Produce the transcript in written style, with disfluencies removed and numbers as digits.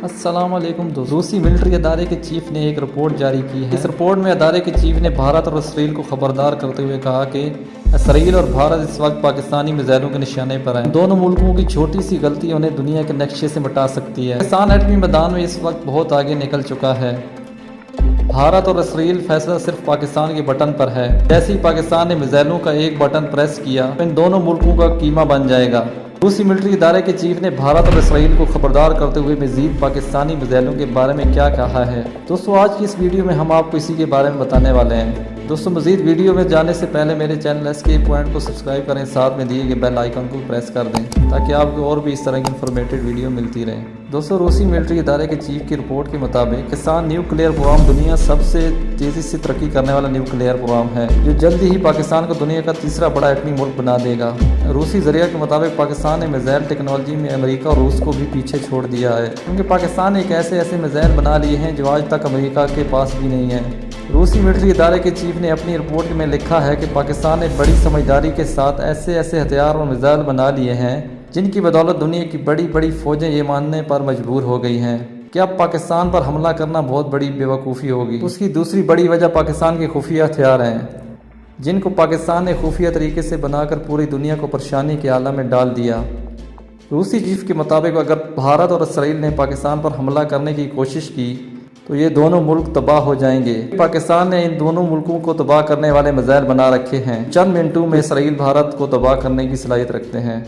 السلام علیکم دوستو، روسی ملٹری ادارے کے چیف نے ایک رپورٹ جاری کی ہے۔ اس رپورٹ میں ادارے کے چیف نے بھارت اور اسرائیل کو خبردار کرتے ہوئے کہا کہ اسرائیل اور بھارت اس وقت پاکستانی میزائلوں کے نشانے پر ہیں۔ دونوں ملکوں کی چھوٹی سی غلطی انہیں دنیا کے نقشے سے مٹا سکتی ہے۔ پاکستان ایٹمی میدان میں اس وقت بہت آگے نکل چکا ہے۔ بھارت اور اسرائیل فیصلہ صرف پاکستان کے بٹن پر ہے۔ جیسے ہی پاکستان نے میزائلوں کا ایک بٹن پریس کیا تو ان دونوں ملکوں کا قیمہ بن جائے گا۔ روسی ملٹری ادارے کے چیف نے بھارت اور اسرائیل کو خبردار کرتے ہوئے مزید پاکستانی میزائلوں کے بارے میں کیا کہا ہے۔ دوستو، آج کی اس ویڈیو میں ہم آپ کو اسی کے بارے میں بتانے والے ہیں۔ دوستو، مزید ویڈیو میں جانے سے پہلے میرے چینل اسکیپ پوائنٹ کو سبسکرائب کریں، ساتھ میں دیے گئے بیل آئیکن کو پریس کر دیں تاکہ آپ کو اور بھی اس طرح کی انفارمیٹیو ویڈیو ملتی رہے۔ دوستو، روسی ملٹری ادارے کے چیف کی رپورٹ کے مطابق پاکستان نیوکلیئر پروگرام دنیا سب سے تیزی سے ترقی کرنے والا نیوکلیئر پروگرام ہے، جو جلدی ہی پاکستان کو دنیا کا تیسرا بڑا ایٹمی ملک بنا دے گا۔ روسی ذریعہ کے مطابق پاکستان نے میزائل ٹیکنالوجی میں امریکہ اور روس کو بھی پیچھے چھوڑ دیا ہے، کیونکہ پاکستان نے ایسے میزائل بنا لیے ہیں جو آج تک امریکہ کے پاس بھی نہیں ہیں۔ روسی ملٹری ادارے کے چیف نے اپنی رپورٹ میں لکھا ہے کہ پاکستان نے بڑی سمجھداری کے ساتھ ایسے ہتھیار اور میزائل بنا لیے ہیں جن کی بدولت دنیا کی بڑی فوجیں یہ ماننے پر مجبور ہو گئی ہیں کہ اب پاکستان پر حملہ کرنا بہت بڑی بیوقوفی ہوگی۔ اس کی دوسری بڑی وجہ پاکستان کے خفیہ ہتھیار ہیں، جن کو پاکستان نے خفیہ طریقے سے بنا کر پوری دنیا کو پریشانی کے عالم میں ڈال دیا۔ روسی چیف کے مطابق اگر بھارت اور اسرائیل نے پاکستان پر حملہ کرنے کی کوشش کی تو یہ دونوں ملک تباہ ہو جائیں گے۔ پاکستان نے ان دونوں ملکوں کو تباہ کرنے والے میزائل بنا رکھے ہیں۔ چند منٹوں میں اسرائیل بھارت کو تباہ کرنے کی صلاحیت رکھتے ہیں۔